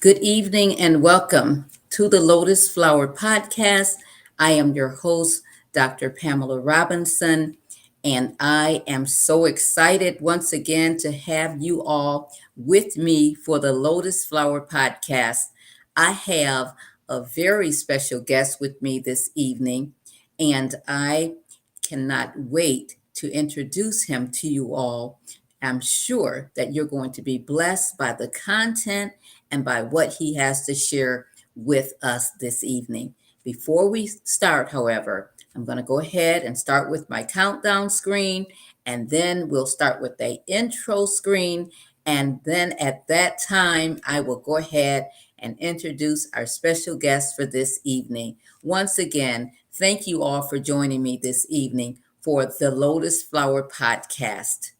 Good evening and welcome to the Lotus Flower Podcast. I am your host, Dr. Pamela Robinson, and I am so excited once again to have you all with me for the Lotus Flower Podcast. I have a very special guest with me this evening, and I cannot wait to introduce him to you all. I'm sure that you're going to be blessed by the content and by what he has to share with us this evening. Before we start, however, I'm going to go ahead and start with my countdown screen, and then we'll start with the intro screen. And then at that time, I will go ahead and introduce our special guest for this evening. Once again, thank you all for joining me this evening for the Lotus Flower Podcast.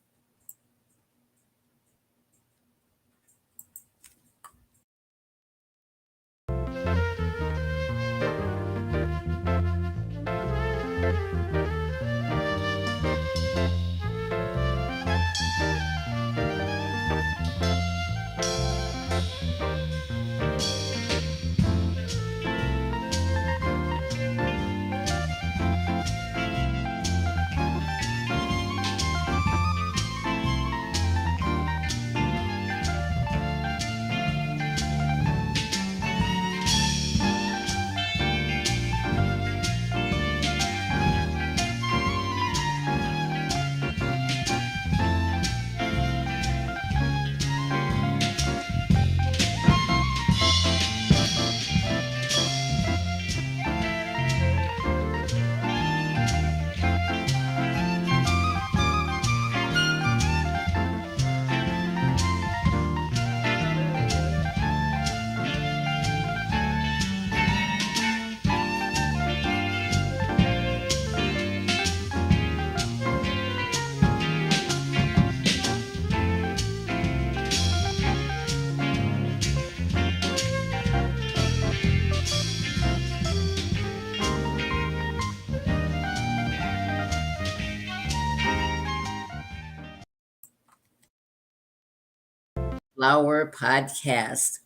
Flower Podcast.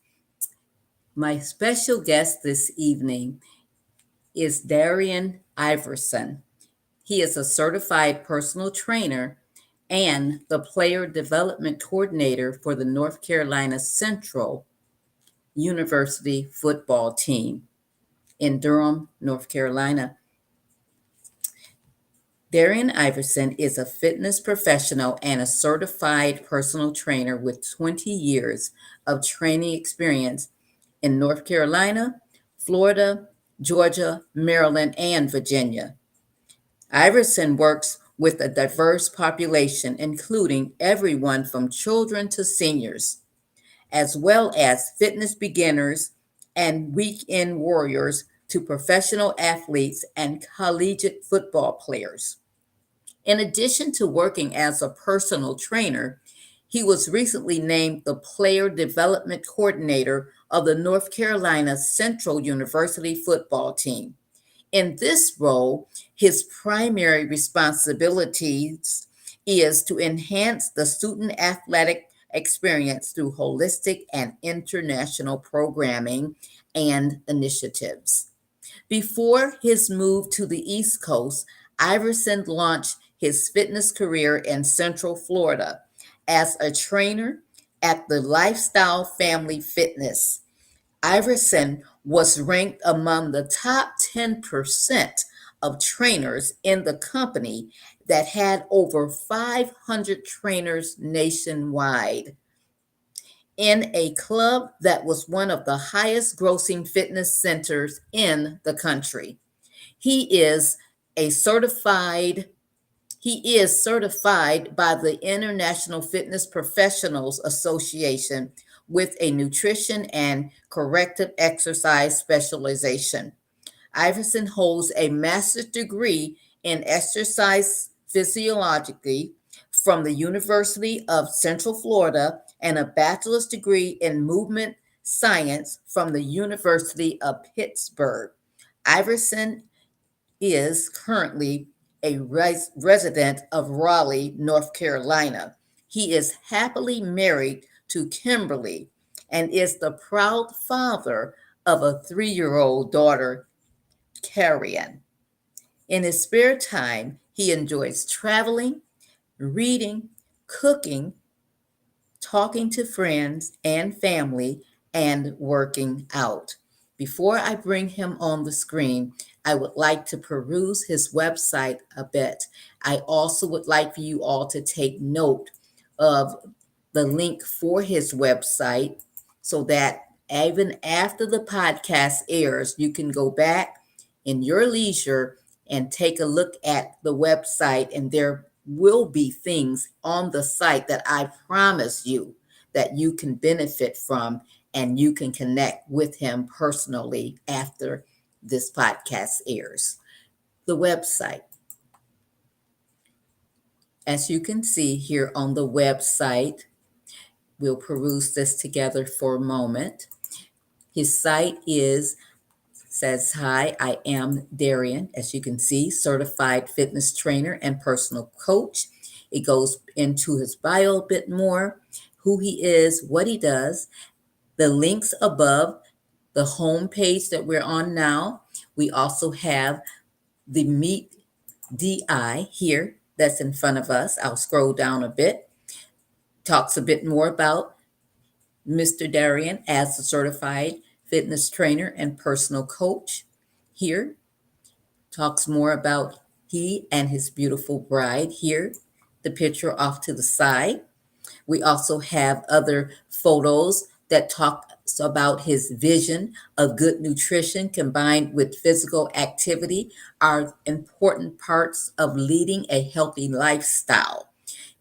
My special guest this evening is Darian Iverson. He is a certified personal trainer and the player development coordinator for the North Carolina Central University football team in Durham, North Carolina. Darian Iverson is a fitness professional and a certified personal trainer with 20 years of training experience in North Carolina, Florida, Georgia, Maryland, and Virginia. Iverson works with a diverse population, including everyone from children to seniors, as well as fitness beginners and weekend warriors to professional athletes and collegiate football players. In addition to working as a personal trainer, he was recently named the Player Development Coordinator of the North Carolina Central University football team. In this role, his primary responsibilities is to enhance the student athletic experience through holistic and international programming and initiatives. Before his move to the East Coast, Iverson launched his fitness career in Central Florida as a trainer at the Lifestyle Family Fitness. Iverson was ranked among the top 10% of trainers in the company that had over 500 trainers nationwide in a club that was one of the highest grossing fitness centers in the country. He is a certified he is certified by the International Fitness Professionals Association with a nutrition and corrective exercise specialization. Iverson holds a master's degree in exercise physiology from the University of Central Florida and a bachelor's degree in movement science from the University of Pittsburgh. Iverson is currently a resident of Raleigh, North Carolina. He is happily married to Kimberly, and is the proud father of a 3-year-old daughter, Carrion. In his spare time, he enjoys traveling, reading, cooking, talking to friends and family, and working out. Before I bring him on the screen, I would like to peruse his website a bit. I also would like for you all to take note of the link for his website so that even after the podcast airs, you can go back in your leisure and take a look at the website, and there will be things on the site that I promise you that you can benefit from, and you can connect with him personally after this podcast airs. The website, as you can see here on the website, we'll peruse this together for a moment. His site says, "Hi, I am Darian," as you can see, certified fitness trainer and personal coach. It goes into his bio a bit more, who he is, what he does. The links above the home page that we're on now. We also have the Meet DI here that's in front of us. I'll scroll down a bit. Talks a bit more about Mr. Darian as a certified fitness trainer and personal coach. Here talks more about he and his beautiful bride. Here, the picture off to the side. We also have other photos that talk about his vision of good nutrition combined with physical activity are important parts of leading a healthy lifestyle.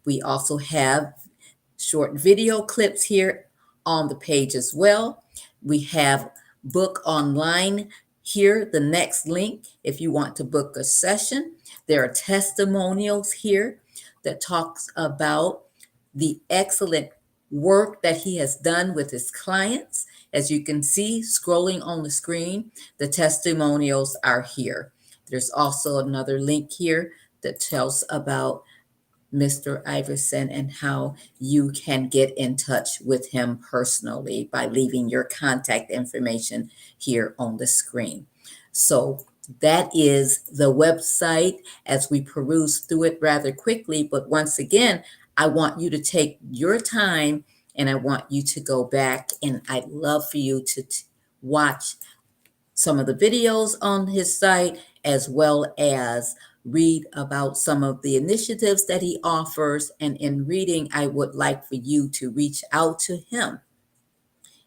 We also have short video clips here on the page as well. We have book online here, the next link, if you want to book a session. There are testimonials here that talks about the excellent work that he has done with his clients. As you can see, scrolling on the screen, the testimonials are here. There's also another link here that tells about Mr. Iverson and how you can get in touch with him personally by leaving your contact information here on the screen. So that is the website as we peruse through it rather quickly. But once again, I want you to take your time and I want you to go back, and I'd love for you to watch some of the videos on his site as well as read about some of the initiatives that he offers. And in reading, I would like for you to reach out to him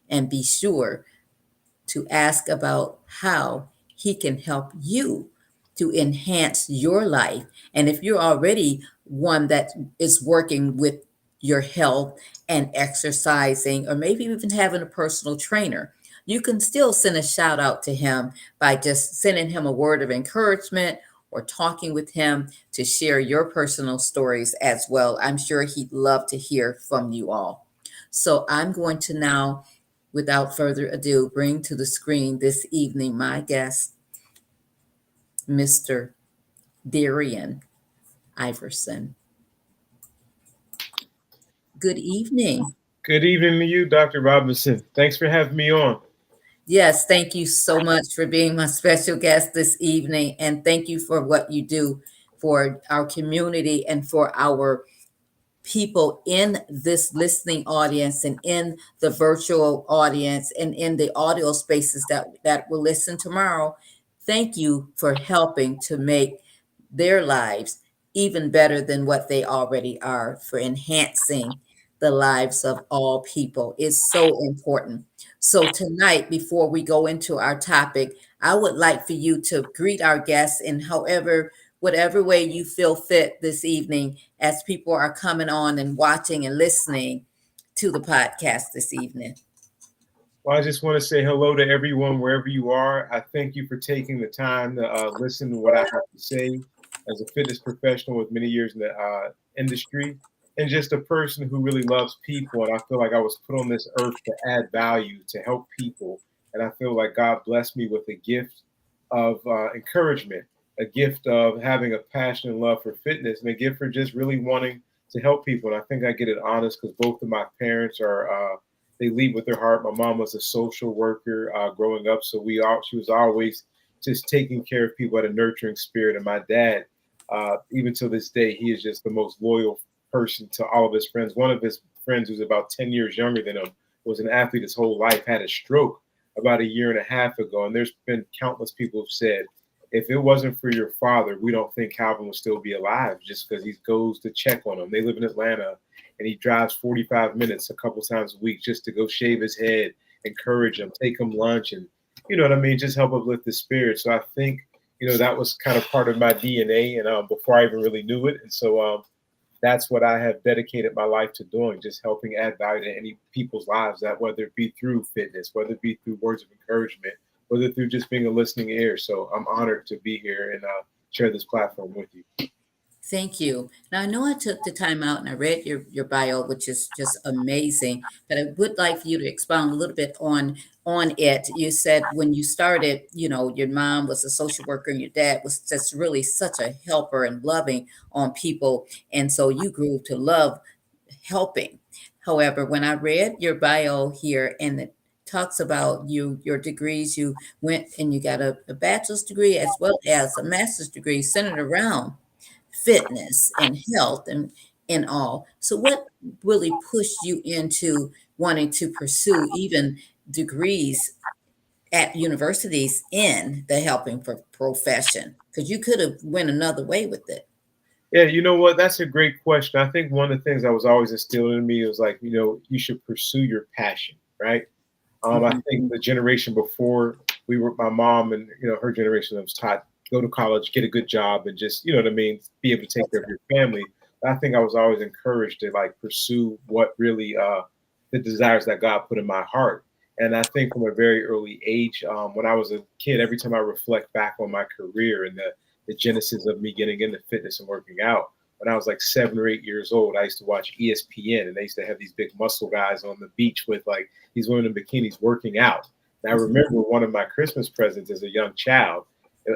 and be sure to ask about how he can help you to enhance your life. And if you're already one that is working with your health and exercising, or maybe even having a personal trainer, you can still send a shout out to him by just sending him a word of encouragement or talking with him to share your personal stories as well. I'm sure he'd love to hear from you all. So I'm going to now, without further ado, bring to the screen this evening my guest, Mr. Darian Iverson. Good evening. Good evening to you, Dr. Robinson. Thanks for having me on. Yes, thank you so much for being my special guest this evening. And thank you for what you do for our community and for our people in this listening audience and in the virtual audience and in the audio spaces that will listen tomorrow. Thank you for helping to make their lives even better than what they already are, for enhancing the lives of all people. Is so important. So tonight, before we go into our topic, I would like for you to greet our guests in whatever way you feel fit this evening, as people are coming on and watching and listening to the podcast this evening. Well, I just want to say hello to everyone wherever you are. I thank you for taking the time to listen to what I have to say as a fitness professional with many years in the industry, and just a person who really loves people. And I feel like I was put on this earth to add value, to help people. And I feel like God blessed me with a gift of encouragement, a gift of having a passion and love for fitness, and a gift for just really wanting to help people. And I think I get it honest because both of my parents are they lead with their heart. My mom was a social worker growing up, so she was always just taking care of people at a nurturing spirit. And my dad, even to this day, he is just the most loyal person to all of his friends. One of his friends, who's about 10 years younger than him, was an athlete his whole life, had a stroke about a year and a half ago. And there's been countless people who've said, if it wasn't for your father, we don't think Calvin would still be alive, just because he goes to check on him. They live in Atlanta, and he drives 45 minutes a couple times a week just to go shave his head, encourage him, take him lunch, and you know what I mean, just help uplift the spirit. So I think, that was kind of part of my DNA, and before I even really knew it. And so that's what I have dedicated my life to doing, just helping add value to any people's lives, that whether it be through fitness, whether it be through words of encouragement, whether through just being a listening ear. So I'm honored to be here and share this platform with you. Thank you. Now, I know I took the time out and I read your bio, which is just amazing, but I would like for you to expound a little bit on it. You said when you started, your mom was a social worker and your dad was just really such a helper and loving on people. And so you grew to love helping. However, when I read your bio here and it talks about your degrees, you went and you got a bachelor's degree as well as a master's degree centered around fitness and health and all. So what really pushed you into wanting to pursue even degrees at universities in the helping profession? Because you could have went another way with it. Yeah, you know what? That's a great question. I think one of the things that was always instilled in me was like, you should pursue your passion, right? I Mhm. think the generation before my mom and her generation was taught go to college, get a good job, and just what I mean, be able to take care of your family. But I think I was always encouraged to like pursue what really the desires that God put in my heart. And I think from a very early age, when I was a kid, every time I reflect back on my career and the genesis of me getting into fitness and working out, when I was like 7 or 8 years old, I used to watch ESPN, and they used to have these big muscle guys on the beach with like these women in bikinis working out. And I remember one of my Christmas presents as a young child,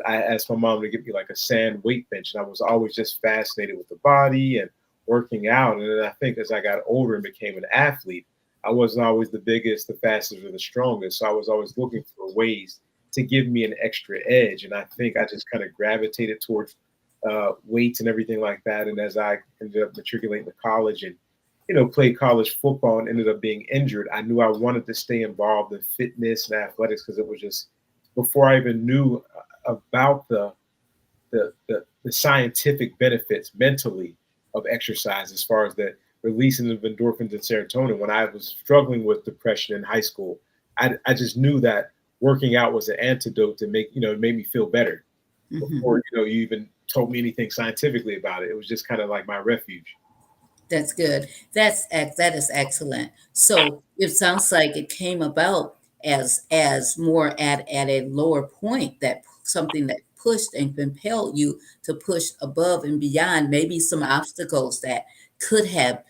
I asked my mom to get me like a sand weight bench, and I was always just fascinated with the body and working out. And then I think as I got older and became an athlete, I wasn't always the biggest, the fastest, or the strongest. So I was always looking for ways to give me an extra edge. And I think I just kind of gravitated towards weights and everything like that. And as I ended up matriculating to college and played college football and ended up being injured, I knew I wanted to stay involved in fitness and athletics because it was just before I even knew about the scientific benefits mentally of exercise, as far as the releasing of endorphins and serotonin. When I was struggling with depression in high school, I just knew that working out was an antidote to make it made me feel better. Mhm. Before you even told me anything scientifically about it, it was just kind of like my refuge. That's good. That is excellent. So it sounds like it came about as more at a lower point, that something that pushed and compelled you to push above and beyond maybe some obstacles that could have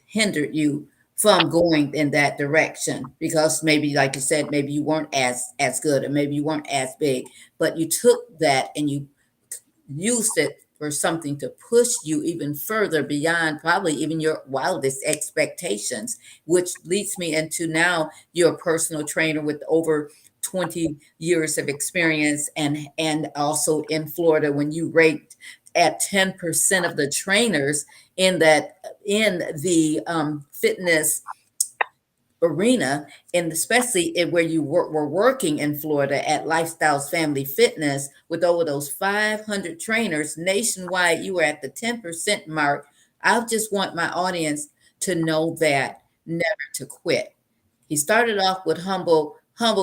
hindered you from going in that direction, because maybe like you said, maybe you weren't as good, or maybe you weren't as big, but you took that and you used it for something to push you even further beyond probably even your wildest expectations, which leads me into now you're a personal trainer with over 20 years of experience, and also in Florida when you ranked at 10% of the trainers in the fitness arena, and especially where you were working in Florida at Lifestyles Family Fitness with over those 500 trainers nationwide, you were at the 10% mark. I just want my audience to know that never to quit. He started off with humble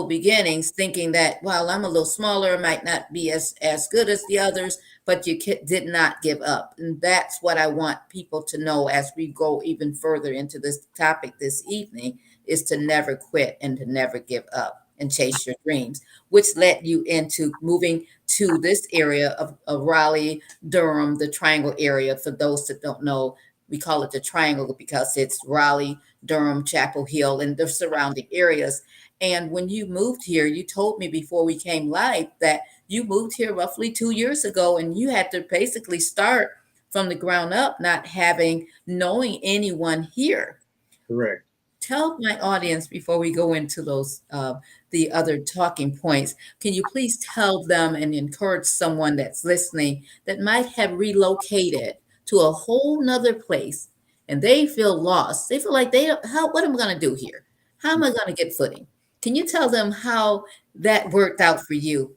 beginnings, thinking that, well, I'm a little smaller, might not be as good as the others, but you did not give up. And that's what I want people to know as we go even further into this topic this evening, is to never quit and to never give up and chase your dreams, which led you into moving to this area of Raleigh, Durham, the Triangle area. For those that don't know, we call it the Triangle because it's Raleigh, Durham, Chapel Hill, and the surrounding areas. And when you moved here, you told me before we came live that you moved here roughly 2 years ago, and you had to basically start from the ground up, not knowing anyone here. Correct. Tell my audience before we go into those the other talking points. Can you please tell them and encourage someone that's listening that might have relocated to a whole nother place and they feel lost? They feel like they don't, how what am I going to do here? How am I going to get footing? Can you tell them how that worked out for you?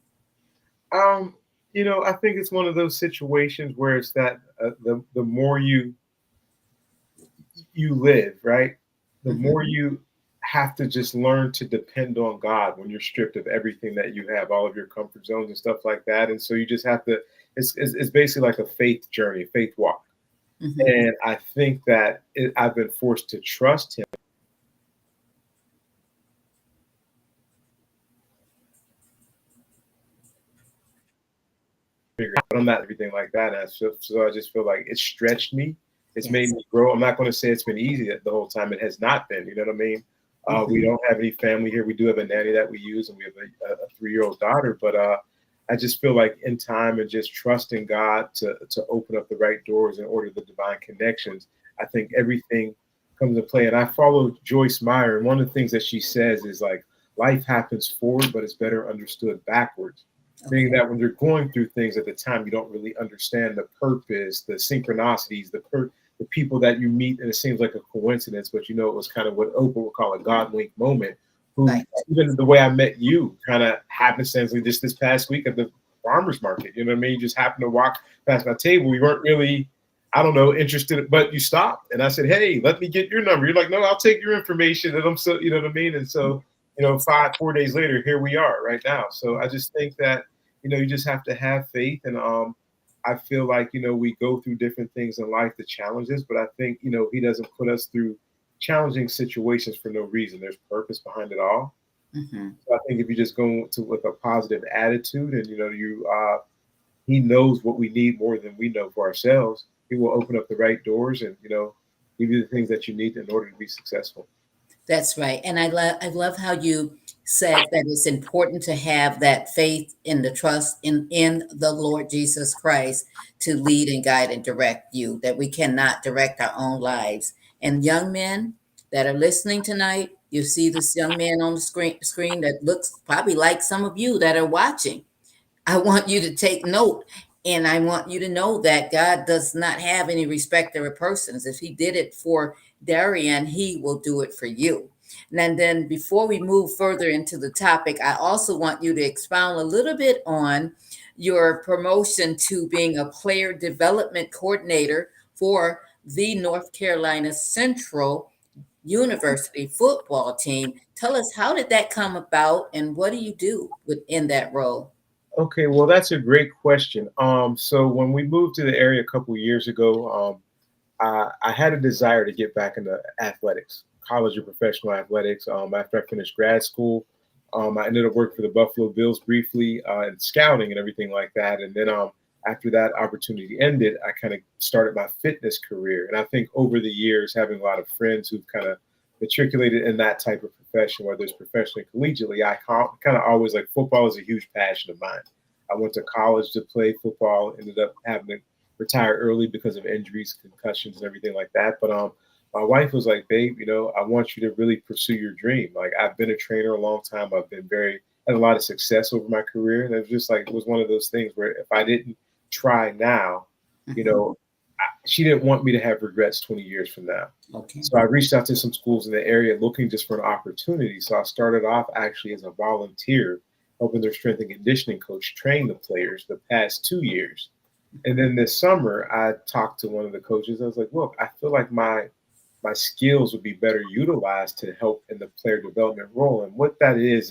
Um, I think it's one of those situations where it's that the more you live, right, the Mhm. more you have to just learn to depend on God when you're stripped of everything that you have, all of your comfort zones and stuff like that. And so you just have to. It's basically like a faith journey, a faith walk. Mhm. And I think that I've been forced to trust Him. But I'm not everything like that. And so I just feel like it stretched me. It's made Yes. me grow. I'm not going to say it's been easy the whole time. It has not been. You know what I mean? We Mhm. don't have any family here. We do have a nanny that we use, and we have a 3-year-old daughter. But I just feel like in time and just trusting God to open up the right doors and order the divine connections, I think everything comes into play. And I follow Joyce Meyer, and one of the things that she says is like life happens forward, but it's better understood backwards. Meaning Okay. that when you're going through things at the time, you don't really understand the purpose, the synchronicities, the people that you meet, and it seems like a coincidence, but it was kind of what Oprah would call a God wink moment. Who Right. even the way I met you, kind of happenstance just this past week at the farmers market. You know what I mean? You just happened to walk past my table. You weren't really, I don't know, interested, but you stopped, and I said, "Hey, let me get your number." You're like, "No, I'll take your information." And I'm so, you know what I mean? And so, 4 days later, here we are right now. So I just think that you just have to have faith. And I feel like, we go through different things in life, the challenges, but I think, He doesn't put us through challenging situations for no reason. There's purpose behind it all. Mhm. So I think if you just go to with a positive attitude and, He knows what we need more than we know for ourselves, He will open up the right doors and, give you the things that you need in order to be successful. That's right. And I love how you said that it's important to have that faith in the trust in the Lord Jesus Christ to lead and guide and direct you, that we cannot direct our own lives. And young men that are listening tonight, you see this young man on the screen that looks probably like some of you that are watching. I want you to take note, and I want you to know that God does not have any respecter of persons. If He did it for Darian, He will do it for you. And then before we move further into the topic, I also want you to expound a little bit on your promotion to being a player development coordinator for the North Carolina Central University football team. Tell us, how did that come about and what do you do within that role? Okay, well, that's a great question. So when we moved to the area a couple of years ago, I had a desire to get back into athletics, college or professional athletics. After I finished grad school, I ended up working for the Buffalo Bills briefly in scouting and everything like that. And then after that opportunity ended, I kind of started my fitness career. And I think over the years, having a lot of friends who've kind of matriculated in that type of profession, whether it's professionally or collegiately, I kind of always like football is a huge passion of mine. I went to college to play football, ended up having to retire early because of injuries, concussions, and everything like that. But my wife was like, "Babe, I want you to really pursue your dream. Like I've been a trainer a long time. I've been had a lot of success over my career, and it was just like it was one of those things where if I didn't try now, you Mhm. know, she didn't want me to have regrets 20 years from now. Okay. So I reached out to some schools in the area looking just for an opportunity. So I started off actually as a volunteer, helping their strength and conditioning coach train the players the past 2 years. And then this summer, I talked to one of the coaches. I was like, "Look, I feel like my skills would be better utilized to help in the player development role." And what that is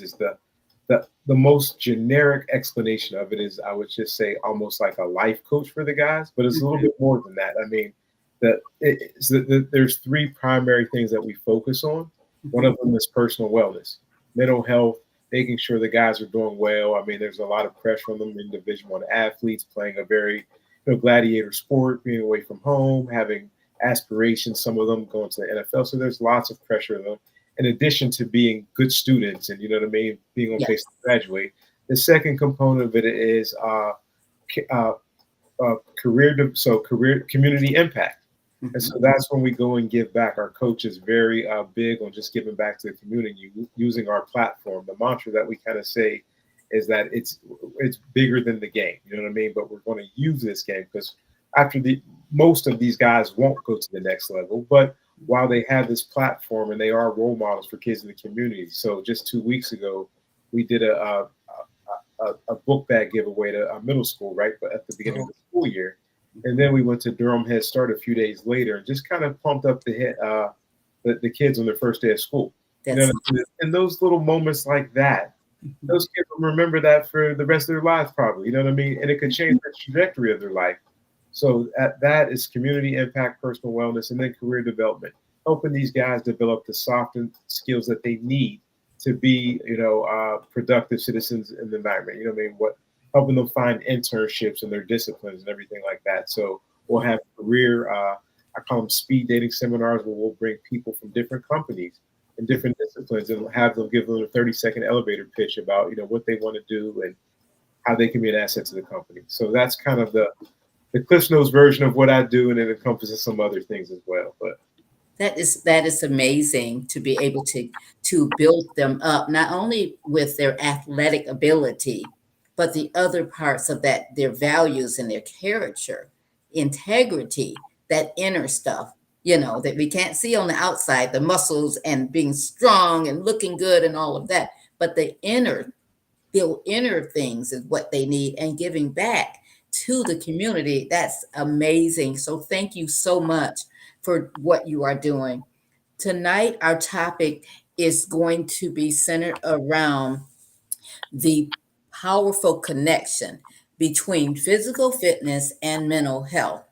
the most generic explanation of it is I would just say almost like a life coach for the guys, but it's a little Mhm. bit more than that. I mean, there's three primary things that we focus on. One Mhm. of them is personal wellness, mental health, making sure the guys are doing well. I mean, there's a lot of pressure on them in Division 1 athletes playing a very gladiator sport, being away from home, having aspirations, some of them going to the NFL. So there's lots of pressure on them. In addition to being good students and what I mean, being on pace Yes. to graduate. The second component of it is uh, career community impact. And so that's when we go and give back. Our coach is very big on just giving back to the community using our platform. The mantra that we kind of say is that it's bigger than the game. You know what I mean? But we're going to use this game because after most of these guys won't go to the next level, but while they have this platform and they are role models for kids in the community. So just 2 weeks ago, we did a book bag giveaway to a middle school, right? But at the beginning of the school year. And then we went to Durham Head Start a few days later and just kind of pumped up the kids on their first day of school. You know, and those little moments like that, those kids will remember that for the rest of their lives, probably. You know what I mean? And it could change the trajectory of their life. So that is community impact, personal wellness, and then career development, helping these guys develop the soft skills that they need to be, productive citizens in the environment. You know what I mean? Helping them find internships in their disciplines and everything like that. So we'll have career, I call them speed dating seminars, where we'll bring people from different companies and different disciplines and have them give them a 30-second elevator pitch about, what they want to do and how they can be an asset to the company. So that's kind of the Cliff Notes version of what I do, and it encompasses some other things as well. But that is amazing to be able to build them up, not only with their athletic ability, but the other parts of that, their values and their character, integrity, that inner stuff, that we can't see on the outside, the muscles and being strong and looking good and all of that. But the inner things is what they need, and giving back to the community. That's amazing. So thank you so much for what you are doing. Tonight, our topic is going to be centered around the powerful connection between physical fitness and mental health.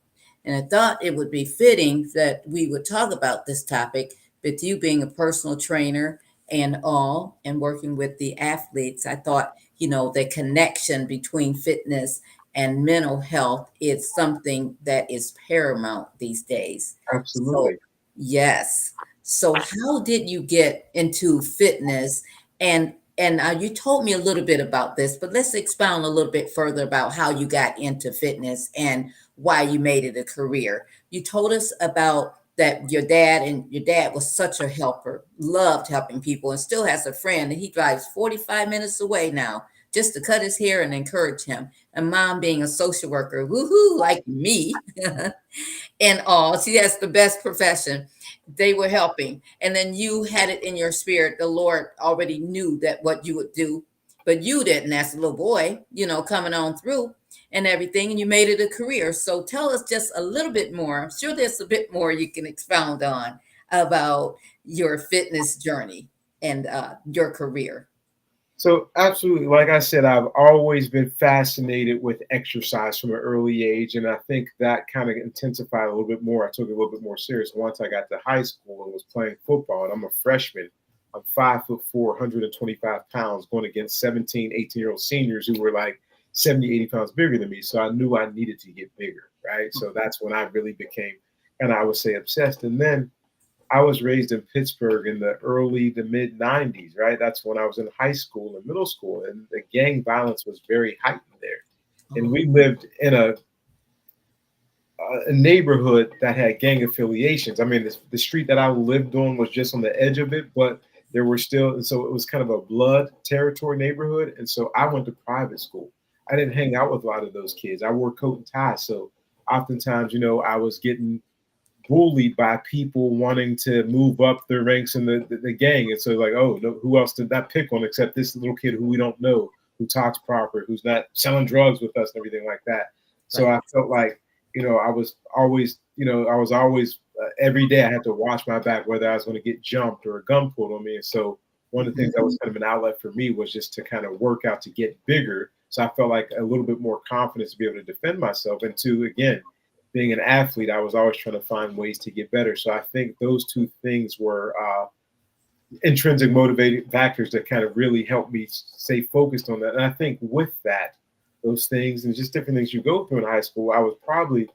And I thought it would be fitting that we would talk about this topic with you being a personal trainer and all, and working with the athletes. I thought, the connection between fitness and mental health is something that is paramount these days. absolutely. So, yes. So how did you get into fitness? And you told me a little bit about this, but let's expound a little bit further about how you got into fitness and why you made it a career. You told us about that your dad was such a helper, loved helping people, and still has a friend that he drives 45 minutes away now just to cut his hair and encourage him. And mom being a social worker, woohoo, like me, and all. She has the best profession. They were helping. And then you had it in your spirit. The Lord already knew that what you would do, but you didn't as a little boy, coming on through and everything. And you made it a career. So tell us just a little bit more. I'm sure there's a bit more you can expound on about your fitness journey and your career. So absolutely, like I said, I've always been fascinated with exercise from an early age, and I think that kind of intensified a little bit more. I took it a little bit more serious once I got to high school and was playing football. And I'm a freshman. I'm 5'4", 125 pounds, going against 17, 18-year-old seniors who were like 70, 80 pounds bigger than me. So I knew I needed to get bigger, right? So that's when I really became, and I would say, obsessed. And then I was raised in Pittsburgh in the mid 90s, right? That's when I was in high school and middle school, and the gang violence was very heightened there. And we lived in a neighborhood that had gang affiliations. I mean, the street that I lived on was just on the edge of it, but there were still, and so it was kind of a blood territory neighborhood. And so I went to private school. I didn't hang out with a lot of those kids. I wore coat and tie. So oftentimes, I was getting bullied by people wanting to move up their ranks in the gang. And so like, oh, no, who else did that pick on except this little kid who we don't know, who talks proper, who's not selling drugs with us and everything like that. So I felt like, I was always, every day I had to watch my back, whether I was going to get jumped or a gun pulled on me. And so one of the things that was kind of an outlet for me was just to kind of work out to get bigger. So I felt like a little bit more confidence to be able to defend myself. And to, again, being an athlete, I was always trying to find ways to get better. So I think those two things were intrinsic motivating factors that kind of really helped me stay focused on that. And I think with that, those things and just different things you go through in high school, I was probably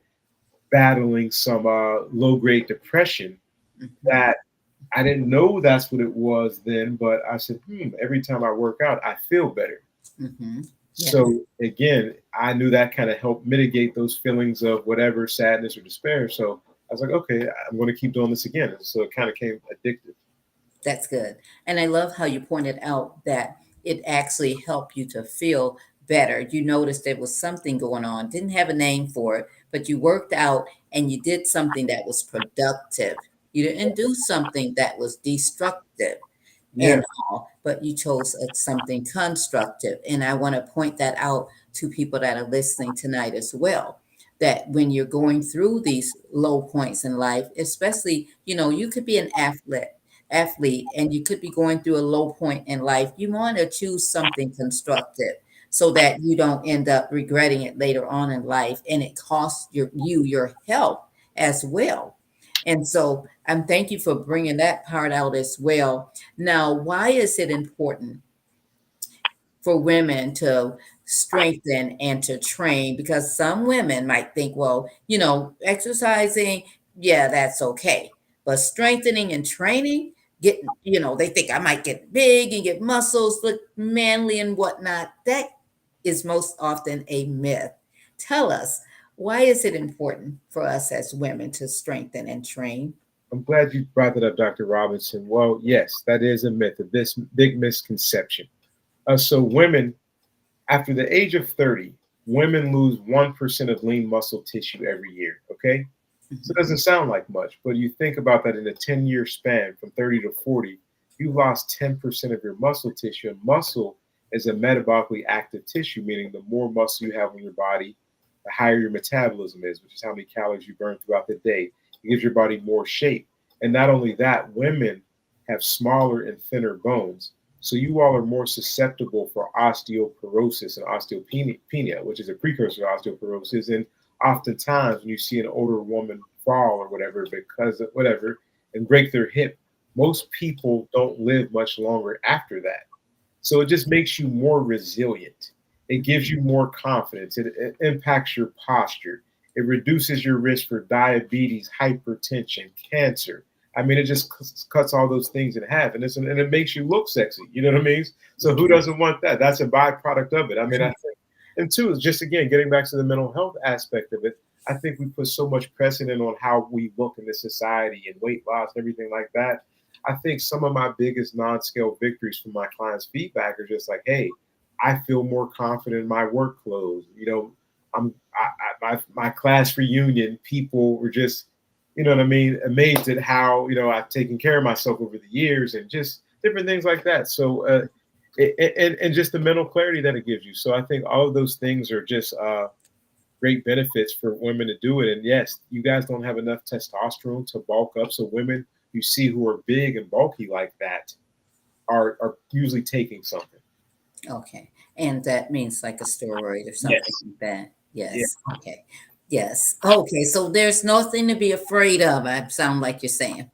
battling some low-grade depression that I didn't know that's what it was then, but I said, every time I work out, I feel better. Mm-hmm. Yeah. So again, I knew that kind of helped mitigate those feelings of whatever sadness or despair. So I was like, okay, I'm going to keep doing this again. And so it kind of came addictive. That's good. And I love how you pointed out that it actually helped you to feel better. You noticed there was something going on, didn't have a name for it, but you worked out and you did something that was productive. You didn't do something that was destructive Yeah, and all, but you chose something constructive. And I want to point that out to people that are listening tonight as well. That when you're going through these low points in life, especially, you could be an athlete and you could be going through a low point in life. You want to choose something constructive so that you don't end up regretting it later on in life and it costs your health as well. And so I'm thank you for bringing that part out as well. Now, why is it important for women to strengthen and to train? Because some women might think, well, exercising, yeah, that's okay. But strengthening and training, they think I might get big and get muscles, look manly and whatnot. That is most often a myth. Tell us, why is it important for us as women to strengthen and train? I'm glad you brought that up, Dr. Robinson. Well, yes, that is a myth, this big misconception. So women, after the age of 30, women lose 1% of lean muscle tissue every year. Okay. So it doesn't sound like much, but you think about that in a 10-year span from 30 to 40, you lost 10% of your muscle tissue. And muscle is a metabolically active tissue, meaning the more muscle you have in your body, the higher your metabolism is, which is how many calories you burn throughout the day. It gives your body more shape. And not only that, women have smaller and thinner bones. So you all are more susceptible for osteoporosis and osteopenia, which is a precursor to osteoporosis. And oftentimes when you see an older woman fall or whatever because of whatever and break their hip, most people don't live much longer after that. So it just makes you more resilient. It gives you more confidence. It impacts your posture. It reduces your risk for diabetes, hypertension, cancer. I mean, it just cuts all those things in half, and it makes you look sexy. You know what I mean? So who doesn't want that? That's a byproduct of it. I mean, I think, and two is just again getting back to the mental health aspect of it. I think we put so much precedent on how we look in this society and weight loss and everything like that. I think some of my biggest non-scale victories from my clients' feedback are just like, hey, I feel more confident in my work clothes. My class reunion, people were just, you know what I mean, amazed at how, I've taken care of myself over the years and just different things like that. So, and just the mental clarity that it gives you. So I think all of those things are just great benefits for women to do it. And yes, you guys don't have enough testosterone to bulk up. So women you see who are big and bulky like that are usually taking something. Okay. And that means like a steroid or something Yes. like that. Yeah. Yes. Okay. Yes. Okay. So there's nothing to be afraid of. I sound like you're saying.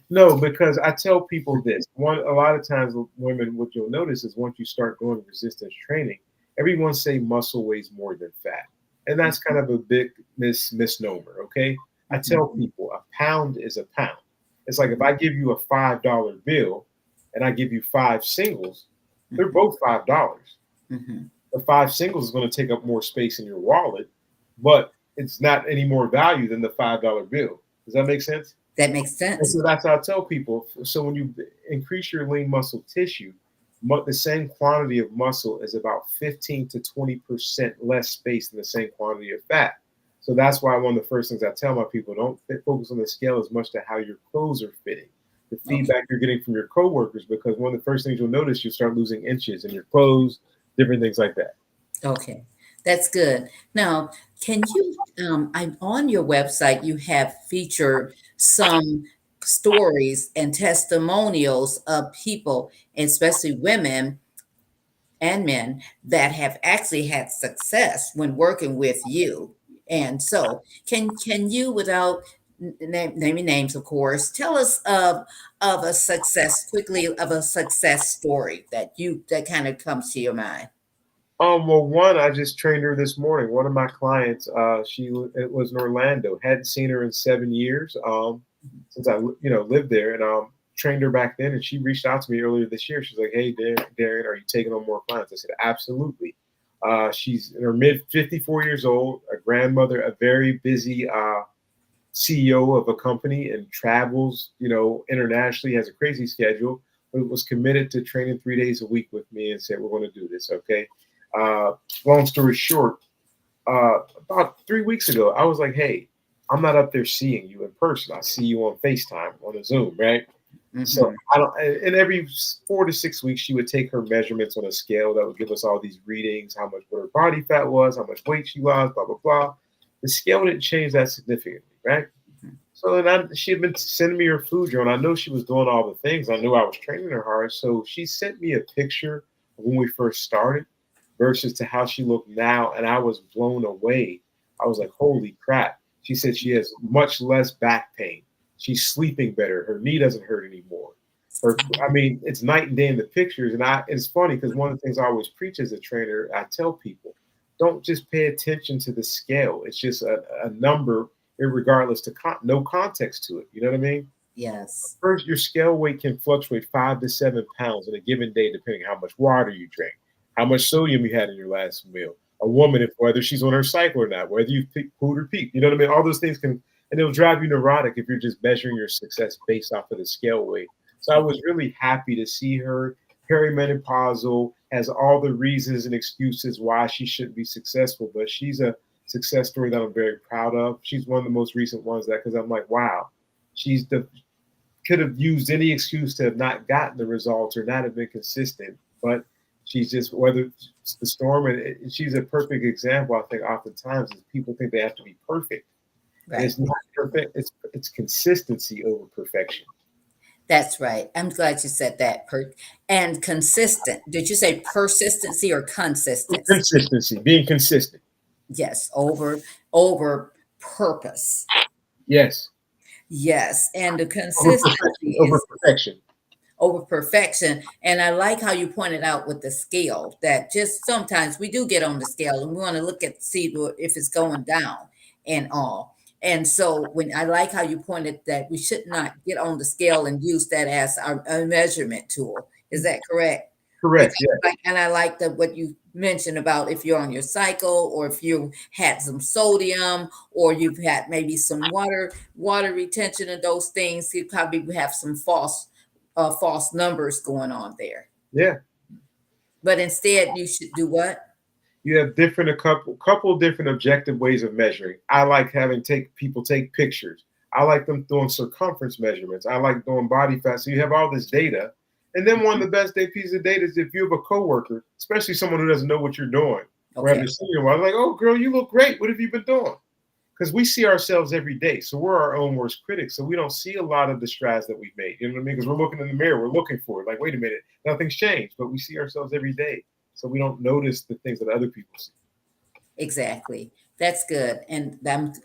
No, because I tell people this. A lot of times women, what you'll notice is once you start doing resistance training, everyone say muscle weighs more than fat. And that's kind of a big misnomer. Okay. I tell people a pound is a pound. It's like if I give you a $5 bill and I give you 5 singles, they're both $5. Mm-hmm. The 5 singles is going to take up more space in your wallet, but it's not any more value than the $5 bill. Does that make sense? That makes And sense. so that's how I tell people. So when you increase your lean muscle tissue, the same quantity of muscle is about 15 to 20% less space than the same quantity of fat. So that's why one of the first things I tell my people, don't focus on the scale as much to how your clothes are fitting, the Okay. feedback you're getting from your coworkers, because one of the first things you'll notice, you'll start losing inches in your clothes, different things like that. Okay. That's good. Now, can you, I'm on your website, you have featured some stories and testimonials of people, especially women and men that have actually had success when working with you. And so, can you, without naming names, of course, tell us of a success quickly of a success story that kind of comes to your mind? Well, one, I just trained her this morning. One of my clients, it was in Orlando. Hadn't seen her in 7 years, since I, lived there, and trained her back then. And she reached out to me earlier this year. She's like, "Hey, Darian, are you taking on more clients?" I said, "Absolutely." She's in her mid 54 years old, a grandmother, a very busy CEO of a company and travels, internationally, has a crazy schedule, but was committed to training 3 days a week with me and said, we're going to do this. Okay. Uh, Long story short, about 3 weeks ago, I was like, hey, I'm not up there seeing you in person. I see you on FaceTime, on a Zoom, right? So Mm-hmm. I don't, and every 4 to 6 weeks, she would take her measurements on a scale that would give us all these readings, how much what her body fat was, how much weight she lost, blah, blah, blah. The scale didn't change that significantly, right? So then she had been sending me her food journal. I know she was doing all the things. I knew I was training her hard. So she sent me a picture of when we first started versus to how she looked now. And I was blown away. I was like, holy crap. She said she has much less back pain. She's sleeping better. Her knee doesn't hurt anymore. I mean, it's night and day in the pictures. And it's funny because one of the things I always preach as a trainer, I tell people, don't just pay attention to the scale. It's just a number, regardless to no context to it. You know what I mean? Yes. First, your scale weight can fluctuate 5 to 7 pounds in a given day, depending on how much water you drink, how much sodium you had in your last meal. A woman, if whether she's on her cycle or not, whether you pooed or peed, you know what I mean? All those things can, and it'll drive you neurotic if you're just measuring your success based off of the scale weight. So I was really happy to see her perimenopausal, has all the reasons and excuses why she shouldn't be successful, but she's a success story that I'm very proud of. She's one of the most recent ones that, because I'm like, wow, she's the could have used any excuse to have not gotten the results or not have been consistent, but she's just weathered the storm, and she's a perfect example. I think oftentimes is people think they have to be perfect, and Right. it's not perfect. It's consistency over perfection. That's right. I'm glad you said that. And consistent. Did you say persistency or consistency? Consistency, being consistent. Yes, over purpose. Yes, Yes, and the over perfection. consistency Over is perfection. over perfection. And I like how you pointed out with the scale that just sometimes we do get on the scale and we want to look at see if it's going down and all. And so when I like how you pointed that we should not get on the scale and use that as our measurement tool. Is that correct? Because Correct. Yeah. and I like that what you mentioned about if you're on your cycle or if you had some sodium or you've had maybe some water retention and those things, you probably have some false numbers going on there. Yeah. But instead, you should do what? You have a couple different objective ways of measuring. I like having people take pictures. I like them doing circumference measurements. I like doing body fat. So you have all this data. And then one of the best pieces of data is if you have a coworker, especially someone who doesn't know what you're doing, or Okay, haven't seen you in a while, like, oh girl, you look great. What have you been doing? Because we see ourselves every day. So we're our own worst critics. So we don't see a lot of the strides that we've made. You know what I mean? Because we're looking in the mirror, we're looking for it. Like, wait a minute, nothing's changed. But we see ourselves every day. So we don't notice the things that other people see. exactly. That's good. And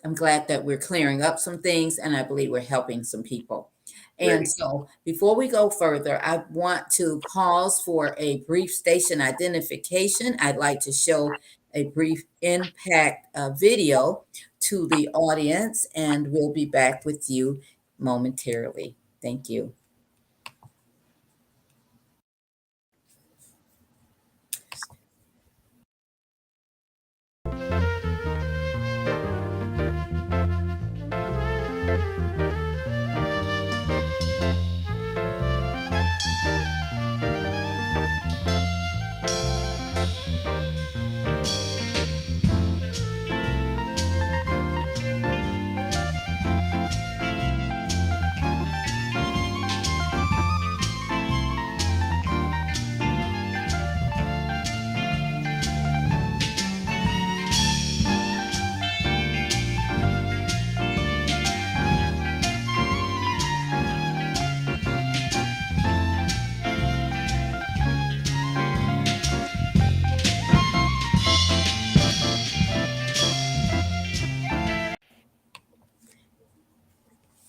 I'm glad that we're clearing up some things and I believe we're helping some people. And Great. so before we go further, I want to pause for a brief station identification. I'd like to show a brief impact video to the audience, and we'll be back with you momentarily. Thank you.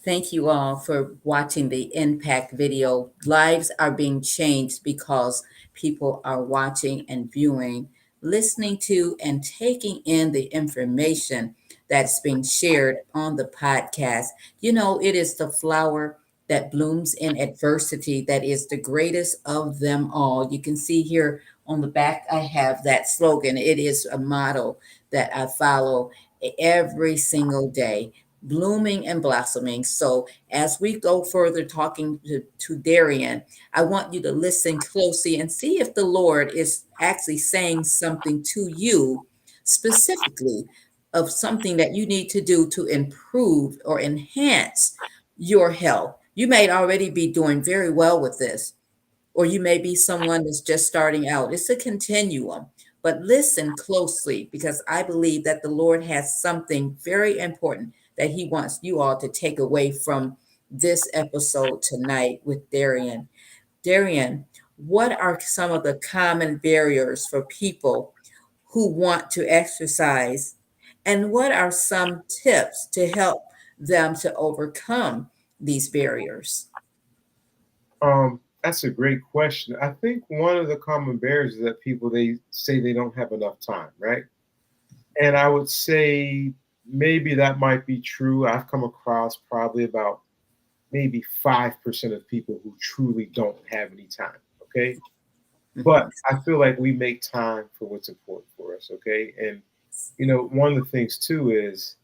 Thank you all for watching the impact video. Lives are being changed because people are watching and viewing, listening to, and taking in the information that's being shared on the podcast. You know, it is the flower that blooms in adversity that is the greatest of them all. You can see here on the back, I have that slogan. It is a motto that I follow every single day. blooming and blossoming. So as we go further talking to Darian, I want you to listen closely and see if the Lord is actually saying something to you specifically of something that you need to do to improve or enhance your health. You may already be doing very well with this, or you may be someone that's just starting out. It's a continuum. But listen closely because I believe that the Lord has something very important that He wants you all to take away from this episode tonight with Darian. Darian, what are some of the common barriers for people who want to exercise? And what are some tips to help them to overcome these barriers? That's a great question. I think one of the common barriers is that people they say they don't have enough time, right? And I would say maybe that might be true. I've come across probably about maybe 5% of people who truly don't have any time. Okay. But Mhm. I feel like we make time for what's important for us. Okay. And, one of the things too is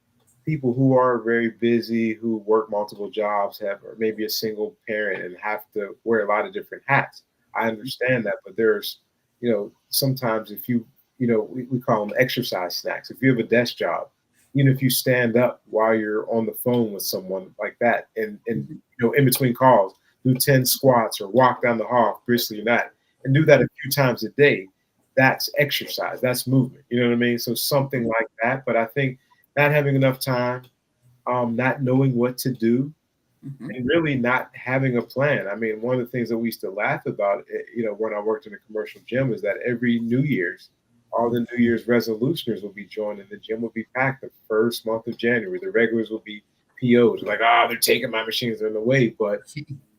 people who are very busy, who work multiple jobs, have, or maybe a single parent and have to wear a lot of different hats. I understand that. But there's, sometimes if we call them exercise snacks. If you have a desk job, if you stand up while you're on the phone with someone like that and Mhm. in between calls, do 10 squats or walk down the hall, briskly or not, and do that a few times a day, that's exercise. That's movement. You know what I mean? So something like that. But I think not having enough time, not knowing what to do, Mhm. and really not having a plan. I mean, one of the things that we used to laugh about, when I worked in a commercial gym, is that every New Year's, all the New Year's resolutioners will be joining. The gym will be packed the first month of January. The regulars will be POs. Like, they're taking my machines, they're in the way. But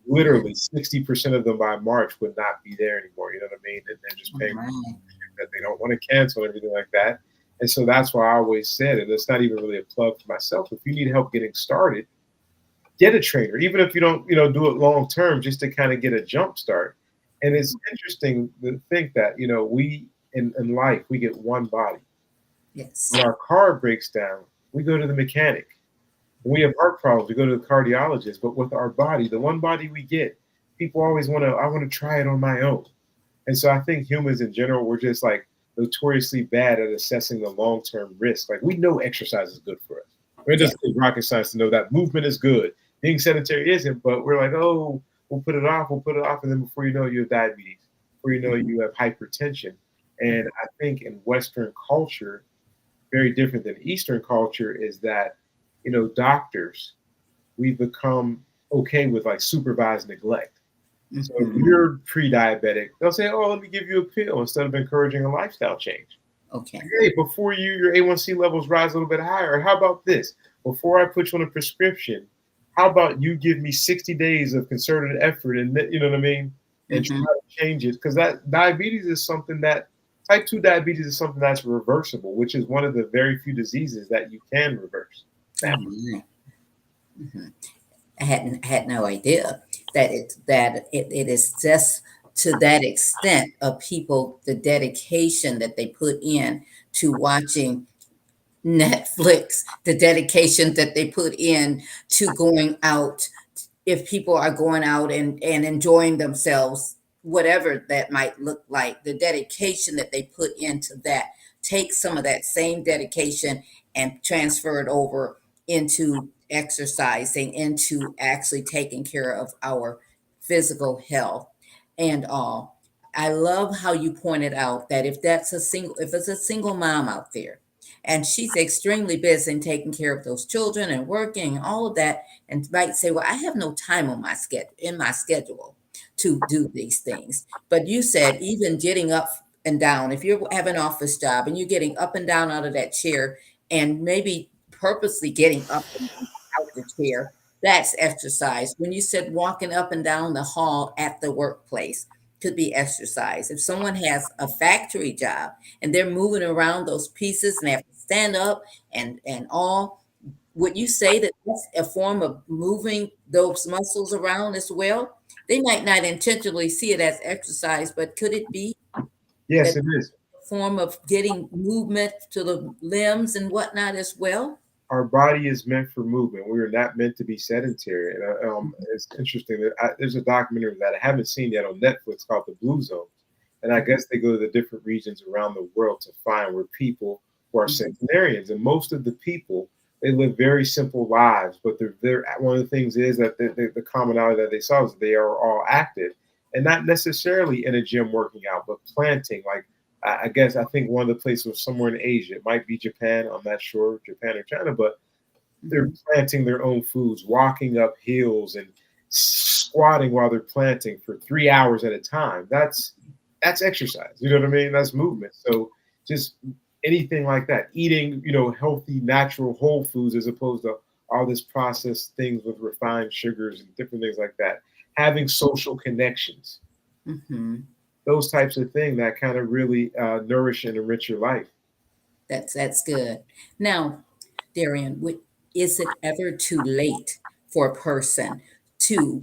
literally 60% of them by March would not be there anymore. You know what I mean? And they're just paying Right. that they don't want to cancel and everything like that. And so that's why I always said, and it's not even really a plug for myself, if you need help getting started, get a trainer, even if you don't, do it long term, just to kind of get a jump start. And it's interesting to think that, we in life, we get one body. Yes. When our car breaks down, we go to the mechanic. When we have heart problems, we go to the cardiologist. But with our body, the one body we get, people always I want to try it on my own. And so I think humans in general, we're just like notoriously bad at assessing the long term risk. Like we know exercise is good for us. It Yes. doesn't take rocket science to know that movement is good. Being sedentary isn't, but we're like, oh, we'll put it off. And then before you know it, you have diabetes. Before you know it, you have hypertension. And I think in Western culture, very different than Eastern culture, is that, doctors, we've become okay with like supervised neglect. So if Mhm. you're pre-diabetic, they'll say, "Oh, let me give you a pill," instead of encouraging a lifestyle change. Okay. Hey, before your A1C levels rise a little bit higher, how about this? Before I put you on a prescription, how about you give me 60 days of concerted effort and you know what I mean, and try Mhm. to change it, because that diabetes is something that type 2 diabetes is something that's reversible, which is one of the very few diseases that you can reverse. Oh Naturally. my. Mhm. I had no idea that it is just to that extent of people, the dedication that they put in to watching Netflix, the dedication that they put in to going out. If people are going out and enjoying themselves, whatever that might look like, the dedication that they put into that, take some of that same dedication and transfer it over into exercising, into actually taking care of our physical health and all. I love how you pointed out that if it's a single mom out there and she's extremely busy and taking care of those children and working and all of that, and might say, "Well, I have no time on my schedule to do these things." But you said even getting up and down, if you have an office job and you're getting up and down out of that chair, and maybe purposely getting up and out the chair, that's exercise. When you said walking up and down the hall at the workplace, could be exercise. If someone has a factory job and they're moving around those pieces and they have to stand up and all, would you say that that's a form of moving those muscles around as well? They might not intentionally see it as exercise, but could it be Yes, that it is. a form of getting movement to the limbs and whatnot as well? our body is meant for movement. We are not meant to be sedentary. And it's interesting that there's a documentary that I haven't seen yet on Netflix called The Blue Zones. And I guess they go to the different regions around the world to find where people who are centenarians. And most of the people, they live very simple lives. But they're one of the things is that the commonality that they saw is they are all active and not necessarily in a gym working out, but planting. Like, I guess I think one of the places was somewhere in Asia. It might be Japan. I'm not sure, Japan or China, but they're planting their own foods, walking up hills and squatting while they're planting for 3 hours at a time. That's exercise. You know what I mean? That's movement. So just anything like that, eating, healthy, natural, whole foods as opposed to all this processed things with refined sugars and different things like that. Having social connections, those types of things that kind of really nourish and enrich your life. That's good. Now, Darian, is it ever too late for a person to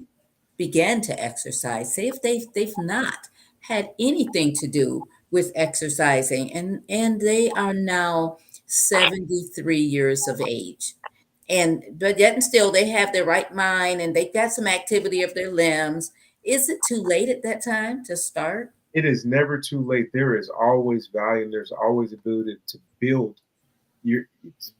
begin to exercise? Say if they've not had anything to do with exercising and they are now 73 years of age. And but yet and still they have their right mind and they got some activity of their limbs. Is it too late at that time to start? It is never too late. There is always value and there's always ability to your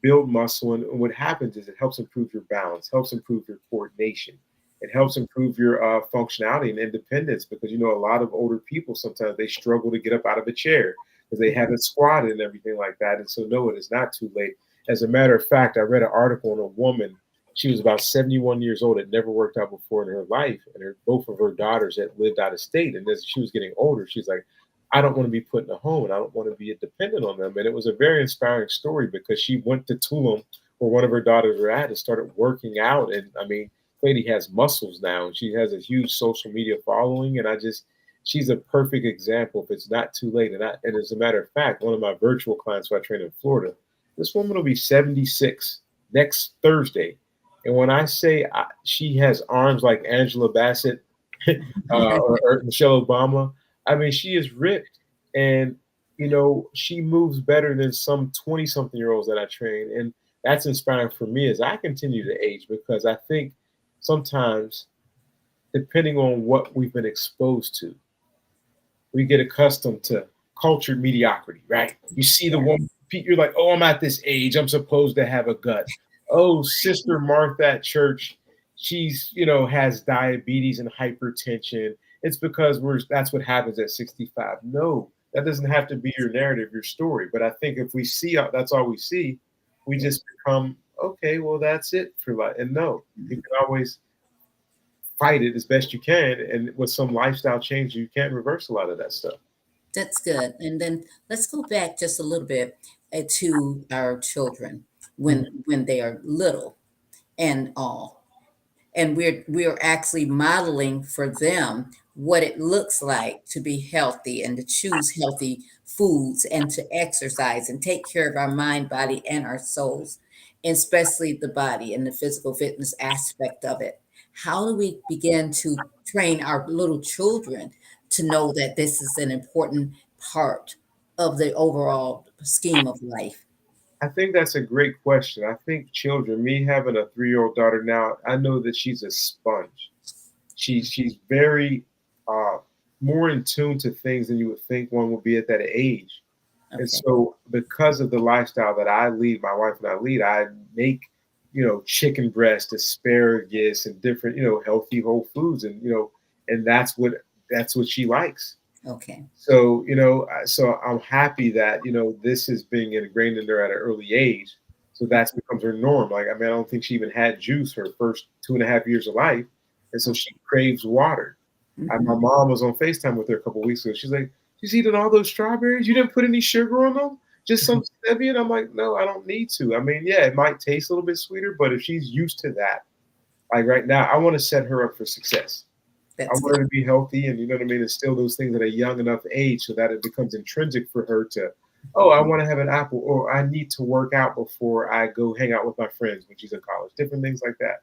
build muscle. And what happens is it helps improve your balance, helps improve your coordination. It helps improve your functionality and independence because, a lot of older people, sometimes they struggle to get up out of a chair because they haven't squatted and everything like that. And so, no, it is not too late. As a matter of fact, I read an article on a woman. She was about 71 years old. Had never worked out before in her life. And both of her daughters had lived out of state. And as she was getting older, she's like, I don't want to be put in a home and I don't want to be dependent on them. And it was a very inspiring story because she went to Tulum where one of her daughters were at and started working out. And I mean, lady has muscles now and she has a huge social media following. And she's a perfect example if it's not too late. And as a matter of fact, one of my virtual clients who I train in Florida, this woman will be 76 next Thursday. And when I say she has arms like Angela Bassett or Michelle Obama, I mean, she is ripped and, she moves better than some 20-something-year-olds that I train. And that's inspiring for me as I continue to age because I think sometimes, depending on what we've been exposed to, we get accustomed to cultured mediocrity, right? You see the woman, you're like, oh, I'm at this age, I'm supposed to have a gut. Oh, Sister Martha at church, she's, has diabetes and hypertension. It's because that's what happens at 65. No, that doesn't have to be your narrative, your story. But I think if we see that's all we see, we just become, okay, well, that's it for life. And no, you can always fight it as best you can. And with some lifestyle change, you can reverse a lot of that stuff. That's good. And then let's go back just a little bit to our children when they are little and all. And we're actually modeling for them what it looks like to be healthy and to choose healthy foods and to exercise and take care of our mind, body, and our souls, and especially the body and the physical fitness aspect of it. How do we begin to train our little children to know that this is an important part of the overall scheme of life? I think that's a great question. I think children, me having a 3-year-old daughter now, I know that she's a sponge. She's very more in tune to things than you would think one would be at that age. Okay. And so because of the lifestyle that I lead, my wife and I lead, I make, chicken breast, asparagus, and different, healthy whole foods. And, and that's what she likes. Okay. So, so I'm happy that, this is being ingrained in her at an early age. So that becomes her norm. Like, I mean, I don't think she even had juice her first 2.5 years of life. And so she craves water. My mom was on FaceTime with her a couple of weeks ago. She's like, she's eating all those strawberries. You didn't put any sugar on them? Just some stevia? And I'm like, no, I don't need to. I mean, yeah, it might taste a little bit sweeter, but if she's used to that, like right now, I want to set her up for success. I want her to be healthy and, instill those things at a young enough age so that it becomes intrinsic for her to, oh, I want to have an apple, or I need to work out before I go hang out with my friends when she's in college, different things like that.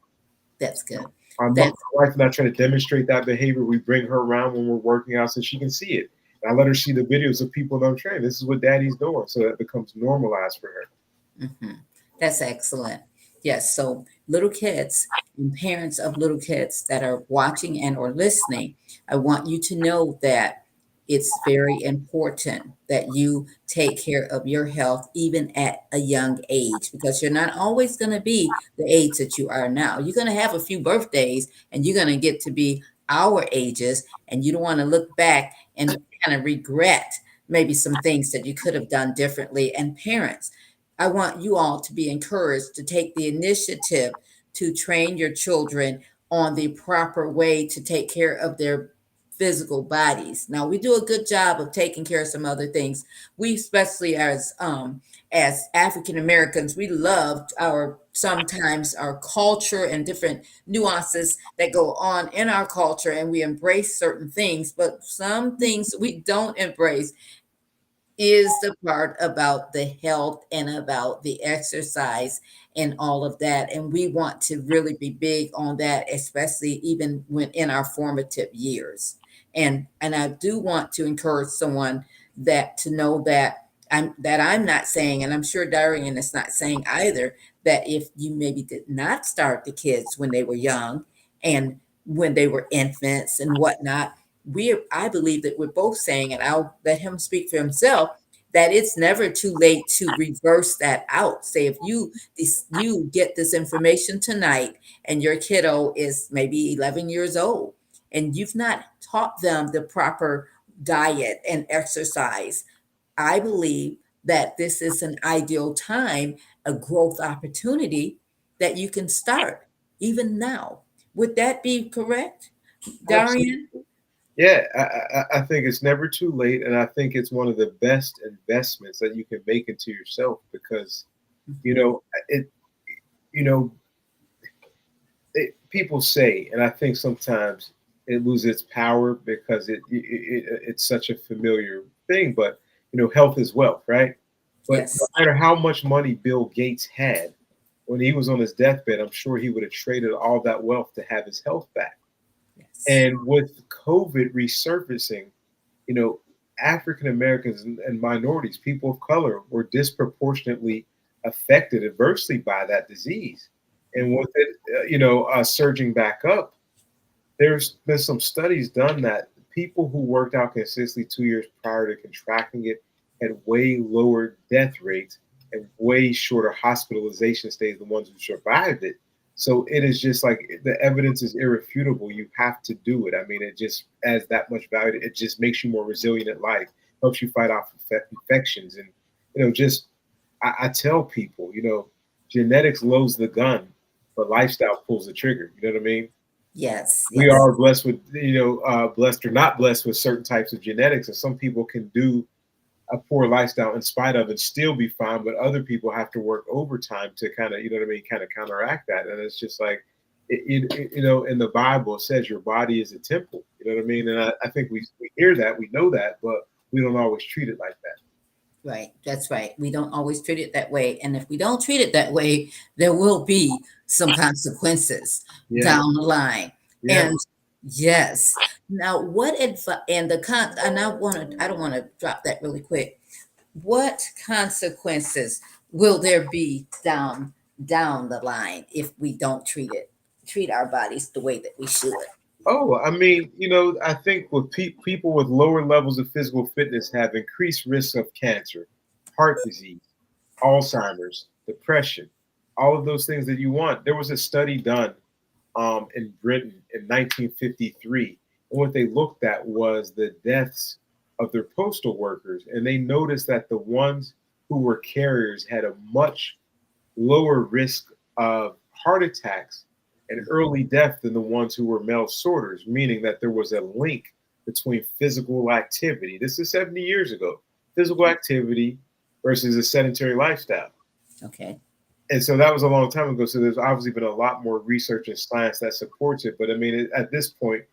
That's good. My wife and I try to demonstrate that behavior. We bring her around when we're working out so she can see it. And I let her see the videos of people that I'm training. This is what daddy's doing. So that becomes normalized for her. That's excellent. Yes. So little kids and parents of little kids that are watching and or listening, I want you to know that it's very important that you take care of your health even at a young age, because you're not always going to be the age that you are now. You're going to have a few birthdays and you're going to get to be our ages, and you don't want to look back and kind of regret maybe some things that you could have done differently. And parents, I want you all to be encouraged to take the initiative to train your children on the proper way to take care of their physical bodies. Now, we do a good job of taking care of some other things. We, especially as African Americans, we love our sometimes our culture and different nuances that go on in our culture, and we embrace certain things, but some things we don't embrace is the part about the health and about the exercise and all of that. And we want to really be big on that, especially even when in our formative years. And I do want to encourage someone that to know that I'm not saying, and I'm sure Darian is not saying either, that if you maybe did not start the kids when they were young and when they were infants and whatnot, I believe that we're both saying, and I'll let him speak for himself, that it's never too late to reverse that out. Say if you get this information tonight and your kiddo is maybe 11 years old and you've not taught them the proper diet and exercise, I believe that this is an ideal time, a growth opportunity that you can start even now. Would that be correct, Absolutely. Darian? Yeah, I think it's never too late, and I think it's one of the best investments that you can make into yourself because, you know, it, you know, people say, and I think sometimes it loses its power because it's such a familiar thing. But health is wealth, right? But no Yes. matter how much money Bill Gates had when he was on his deathbed, I'm sure he would have traded all that wealth to have his health back. Yes. And with COVID resurfacing, you know, African Americans and minorities, people of color, were disproportionately affected adversely by that disease. And with it, surging back up, there's been some studies done that people who worked out consistently 2 years prior to contracting it had way lower death rates and way shorter hospitalization stays than the ones who survived it. So it is just like the evidence is irrefutable. You have to do it. I mean, it just adds that much value. It just makes you more resilient in life, helps you fight off infections. And, just I tell people, genetics loads the gun, but lifestyle pulls the trigger. You know what I mean? Yes. We Yes. are blessed with, blessed or not blessed with certain types of genetics. And some people can do a poor lifestyle in spite of it still be fine, but other people have to work overtime to kind of, kind of counteract that. And it's just like, in the Bible, it says your body is a temple. You know what I mean? And I think we hear that, we know that, but we don't always treat it like that. Right. That's right. We don't always treat it that way. And if we don't treat it that way, there will be some consequences Yeah. down the line. Yeah. And yes. Now, what advice and and I don't want to drop that really quick. What consequences will there be down the line if we don't treat our bodies the way that we should? Oh, I mean, I think with people with lower levels of physical fitness have increased risk of cancer, heart disease, Alzheimer's, depression, all of those things that you want. There was a study done in Britain in 1953, and what they looked at was the deaths of their postal workers, and they noticed that the ones who were carriers had a much lower risk of heart attacks and early death than the ones who were mail sorters, meaning that there was a link between physical activity. This is 70 years ago. Physical activity versus a sedentary lifestyle. Okay. And so that was a long time ago. So there's obviously been a lot more research and science that supports it. But I mean, at this point,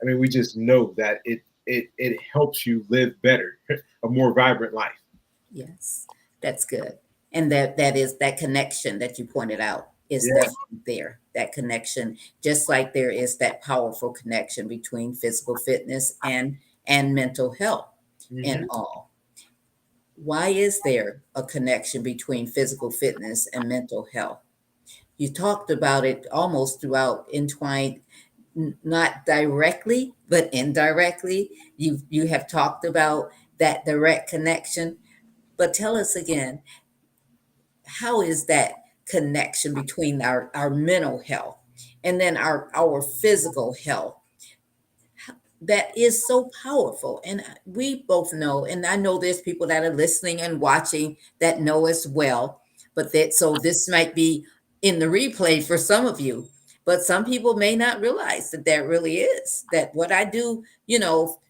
I mean, we just know that it helps you live better, a more vibrant life. Yes. That's good. And that is that connection that you pointed out is Yeah. definitely there. That connection, just like there is that powerful connection between physical fitness and mental health and Hmm. all. Why is there a connection between physical fitness and mental health? You talked about it almost throughout, entwined, not directly, but indirectly. You have talked about that direct connection, but tell us again, how is that connection between our mental health and then our physical health that is so powerful? And we both know, and I know there's people that are listening and watching that know as well, but that, so this might be in the replay for some of you, but some people may not realize that that really is, that what I do,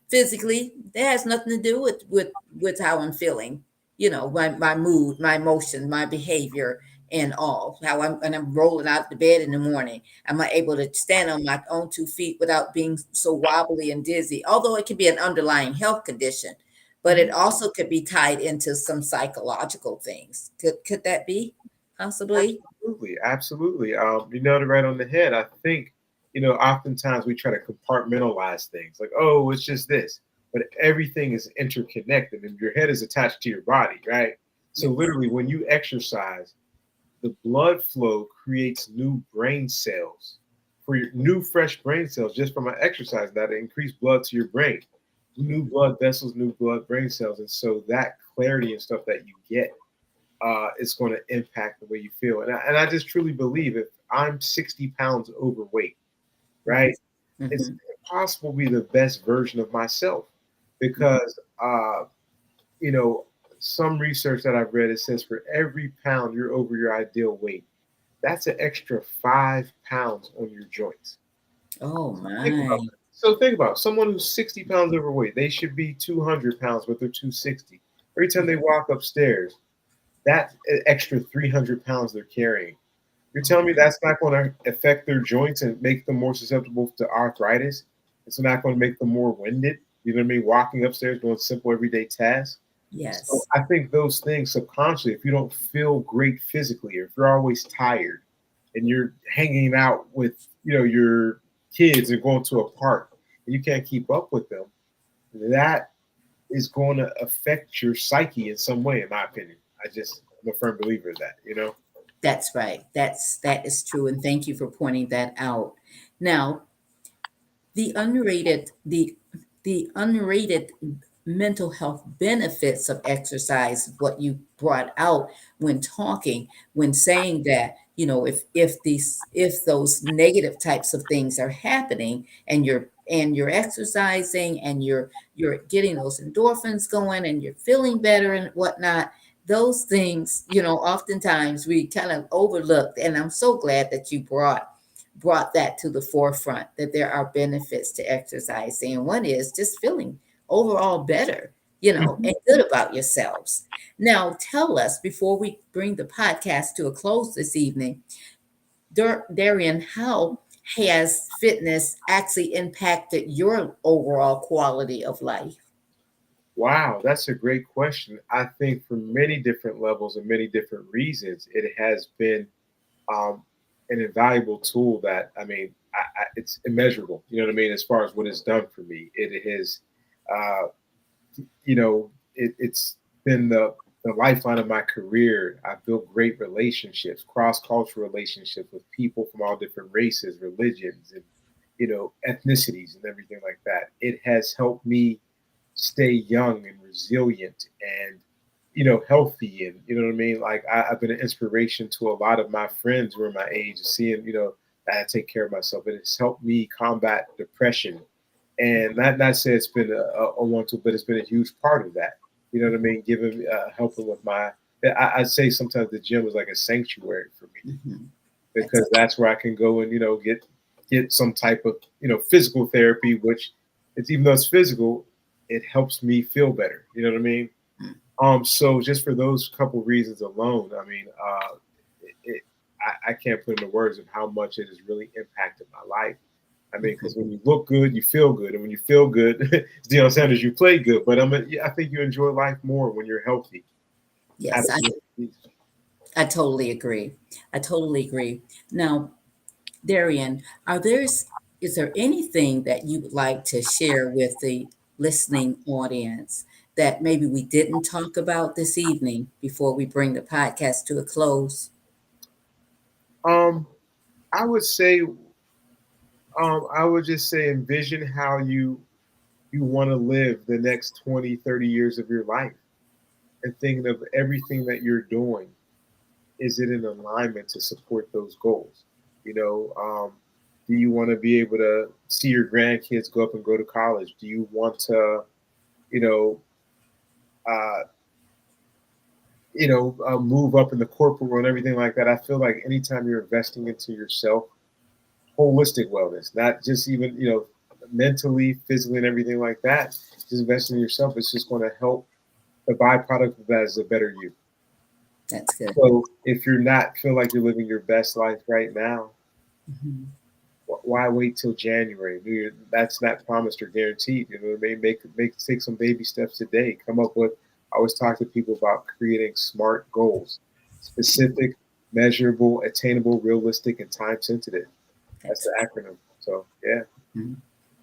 physically, that has nothing to do with how I'm feeling, my mood, my emotion, my behavior, and all how I'm rolling out the bed in the morning. Am I able to stand on my own 2 feet without being so wobbly and dizzy? Although it could be an underlying health condition, but it also could be tied into some psychological things. Could that be possibly? Absolutely, absolutely. You nailed it right on the head. I think, oftentimes we try to compartmentalize things like, oh, it's just this, but everything is interconnected and your head is attached to your body, right? So, Yes. literally, when you exercise, the blood flow creates new brain cells for your new, fresh brain cells just from an exercise that increase blood to your brain, new blood vessels, new blood brain cells. And so, that clarity and stuff that you get is going to impact the way you feel. And I just truly believe if I'm 60 pounds overweight, right, it's Mm-hmm. impossible to be the best version of myself because, you know, some research that I've read, it says for every pound you're over your ideal weight, that's an extra 5 pounds on your joints. Oh Think my. about that. So think about it. Someone who's 60 pounds overweight, they should be 200 pounds, but they're 260. Every time they walk upstairs, that extra 300 pounds they're carrying. You're telling me that's not going to affect their joints and make them more susceptible to arthritis? It's not going to make them more winded? You know what I mean? Walking upstairs, doing simple everyday tasks. So Yes. I think those things subconsciously, if you don't feel great physically, or if you're always tired and you're hanging out with, your kids and going to a park and you can't keep up with them, that is going to affect your psyche in some way, in my opinion. I'm a firm believer in that. That's right. That is true. And thank you for pointing that out. Now, the unrated the unrated mental health benefits of exercise, what you brought out when talking, when saying that, if those negative types of things are happening, and you're exercising, and you're getting those endorphins going, and you're feeling better and whatnot, those things, oftentimes we kind of overlooked. And I'm so glad that you brought that to the forefront, that there are benefits to exercising. And one is just feeling overall better, Mhm. and good about yourselves. Now, tell us, before we bring the podcast to a close this evening, Darian, how has fitness actually impacted your overall quality of life? Wow, that's a great question. I think for many different levels and many different reasons, it has been um, an invaluable tool that, I mean, it's immeasurable, you know what I mean, as far as what it's done for me. It has, uh, it's been the lifeline of my career. I've built great relationships, cross cultural relationships with people from all different races, religions, and ethnicities and everything like that. It has helped me stay young and resilient and healthy, and you know what I mean. Like I've been an inspiration to a lot of my friends who are my age, seeing that I take care of myself. It has helped me combat depression, and not say it's been a one tool, but it's been a huge part of that. You know what I mean? Giving helping with my. I say sometimes the gym is like a sanctuary for me Mhm. That's because that's where I can go and get some type of physical therapy, which it's even though it's physical, it helps me feel better. You know what I mean? So just for those couple reasons alone, I mean, I can't put into words of how much it has really impacted my life. I mean, mhm. because when you look good, you feel good, and when you feel good, it's Deion Sanders, you play good. But I think you enjoy life more when you're healthy. Yes, Absolutely. I totally agree. I totally agree. Now, Darian, is there anything that you would like to share with the listening audience that maybe we didn't talk about this evening before we bring the podcast to a close? Um, I would say, I would just say, envision how you want to live the next 20, 30 years of your life, and thinking of everything that you're doing. Is it in alignment to support those goals? You know, do you want to be able to see your grandkids go up and go to college? Do you want to, you know, uh, move up in the corporate world and everything like that? I feel like anytime you're investing into yourself, holistic wellness, not just even, mentally, physically, and everything like that, just investing in yourself, it's just going to help. The byproduct of that is a better you. That's good. So if you're not feel like you're living your best life right now, Mhm. why wait till January? That's not promised or guaranteed. Make take some baby steps today. Come up with. I always talk to people about creating SMART goals: specific, measurable, attainable, realistic, and time sensitive. That's That's the acronym. So yeah. Mhm.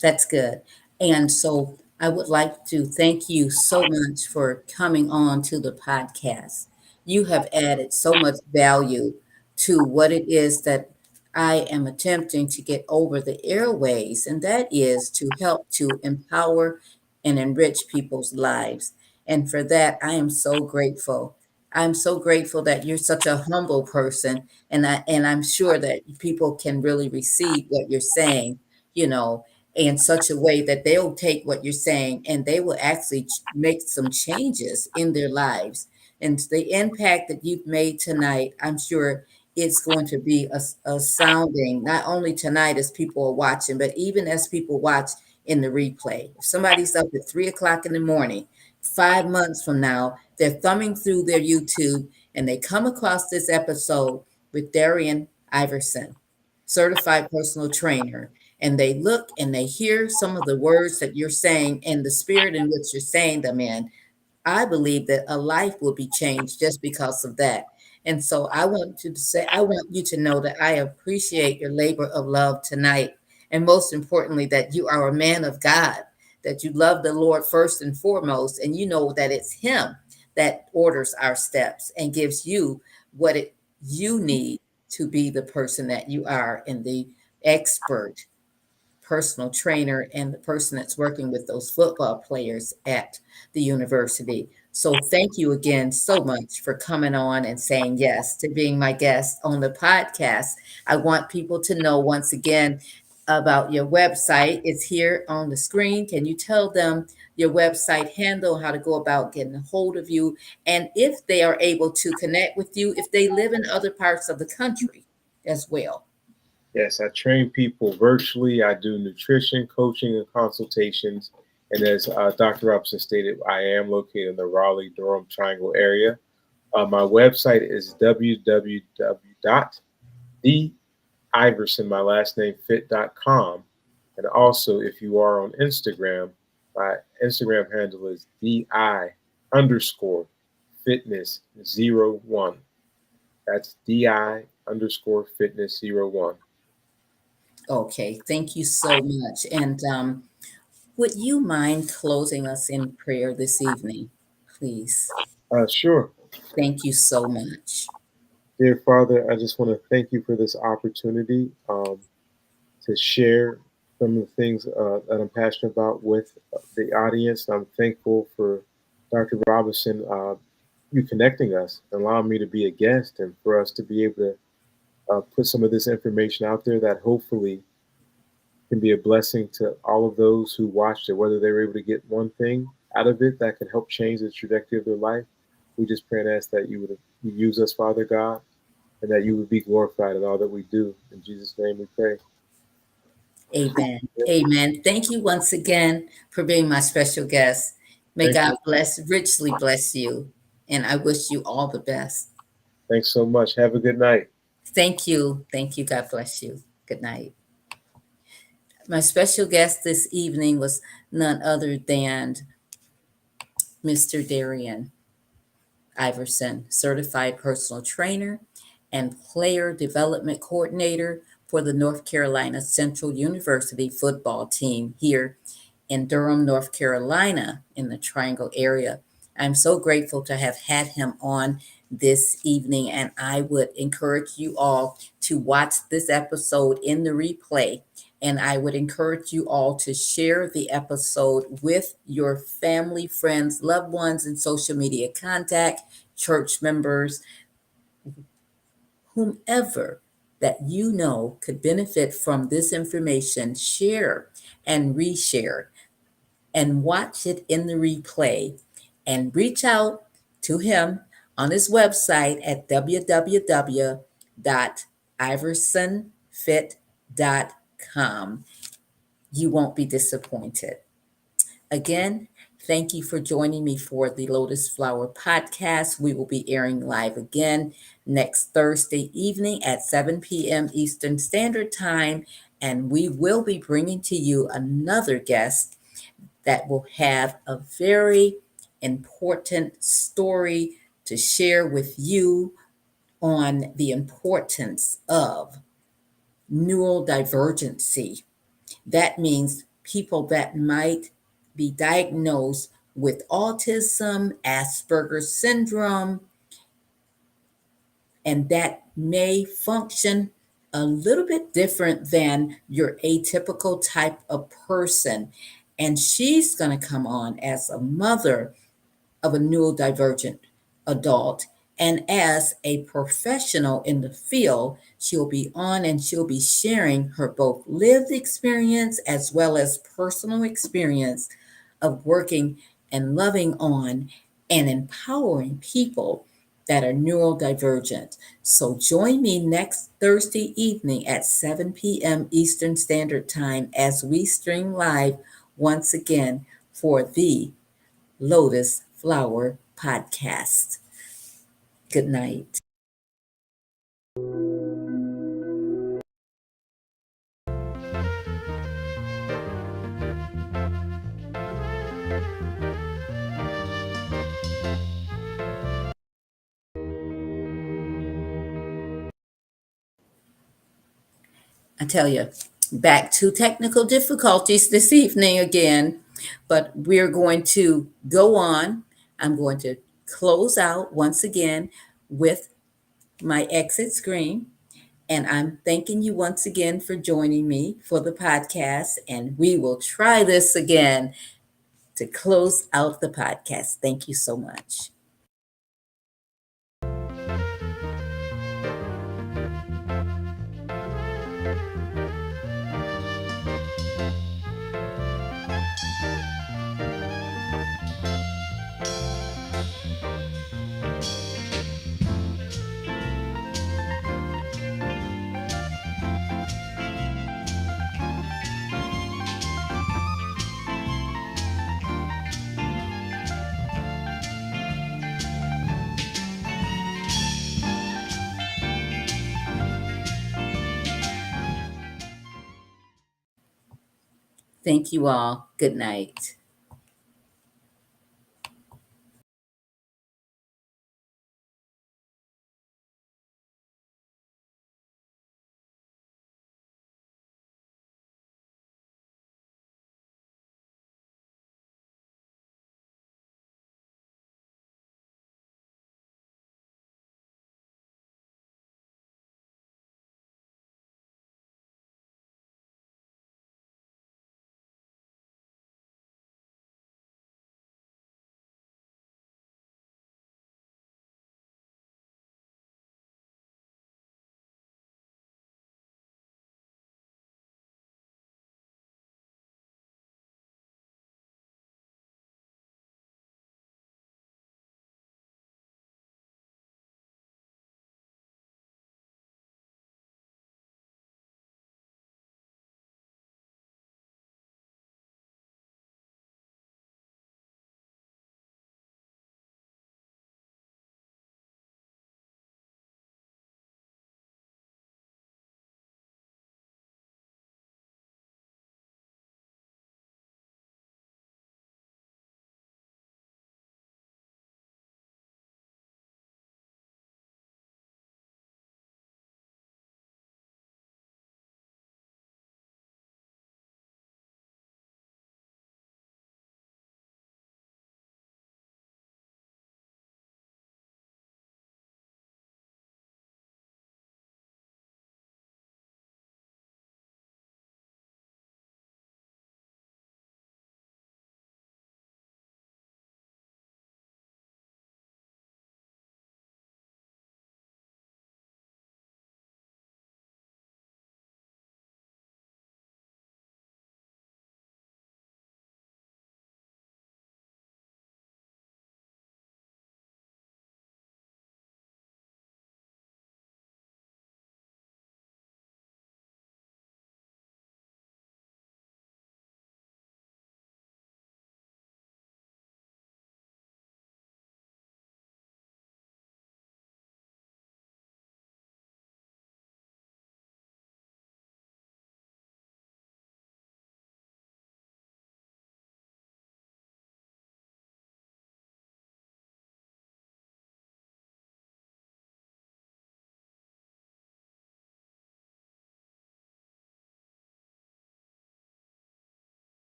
That's good. And so I would like to thank you so much for coming on to the podcast. You have added so much value to what it is that I am attempting to get over the airways, and that is to help to empower and enrich people's lives. And for that, I am so grateful. I'm so grateful that you're such a humble person, and I'm sure that people can really receive what you're saying, you know, in such a way that they'll take what you're saying and they will actually make some changes in their lives. And the impact that you've made tonight, I'm sure it's going to be a sounding, not only tonight as people are watching, but even as people watch in the replay. If somebody's up at 3 o'clock in the morning, 5 months from now, they're thumbing through their YouTube and they come across this episode with Darian Iverson, certified personal trainer, and they look and they hear some of the words that you're saying and the spirit in which you're saying them in, I believe that a life will be changed just because of that. And so I want you to know that I appreciate your labor of love tonight. And most importantly, that you are a man of God, that you love the Lord first and foremost, and you know that it's Him that orders our steps and gives you what you need to be the person that you are and the expert personal trainer and the person that's working with those football players at the university. So thank you again so much for coming on and saying yes to being my guest on the podcast. I want people to know once again about your website. It's here on the screen. Can you tell them your website handle, how to go about getting a hold of you, and if they are able to connect with you if they live in other parts of the country as well? Yes, I train people virtually. I do nutrition, coaching, and consultations. And as Dr. Robinson stated, I am located in the Raleigh Durham Triangle area. My website is www.diverson, my last name, fit.com. And also, if you are on Instagram, my Instagram handle is DI underscore fitness 01. That's DI underscore fitness 01. Okay, thank you so much. And would you mind closing us in prayer this evening, please? Sure. Thank you so much. Dear Father, I just want to thank you for this opportunity to share some of the things that I'm passionate about with the audience. I'm thankful for Dr. Robinson, you connecting us, allowing me to be a guest, and for us to be able to put some of this information out there that hopefully can be a blessing to all of those who watched it, whether they were able to get one thing out of it that can help change the trajectory of their life. We just pray and ask that you would use us, Father God, and that you would be glorified in all that we do. In Jesus' name we pray. Amen. Amen. Thank you once again for being my special guest. May Thank God you. richly bless you. And I wish you all the best. Thanks so much. Have a good night. Thank you. Thank you. God bless you. Good night. My special guest this evening was none other than Mr. Darian Iverson, certified personal trainer and player development coordinator for the North Carolina Central University football team here in Durham, North Carolina, in the Triangle area. I'm so grateful to have had him on this evening, and I would encourage you all to watch this episode in the replay. And I would encourage you all to share the episode with your family, friends, loved ones, and social media contact, church members, whomever that you know could benefit from this information. Share and reshare and watch it in the replay, and reach out to him on his website at www.iversonfit.com. You won't be disappointed. Again, thank you for joining me for the Lotus Flower Podcast. We will be airing live again next Thursday evening at 7 p.m. Eastern Standard Time, and we will be bringing to you another guest that will have a very important story to share with you on the importance of neurodivergency. That means people that might be diagnosed with autism, Asperger's syndrome, and that may function a little bit different than your atypical type of person. And she's going to come on as a mother of a neurodivergent adult. And as a professional in the field, she'll be on and she'll be sharing her both lived experience as well as personal experience of working and loving on and empowering people that are neurodivergent. So join me next Thursday evening at 7 p.m. Eastern Standard Time as we stream live once again for the Lotus Flower Podcast. Good night. I tell you, back to technical difficulties this evening again, but we're going to go on. I'm going to close out once again with my exit screen. And I'm thanking you once again for joining me for the podcast. And we will try this again to close out the podcast. Thank you so much. Thank you all. Good night.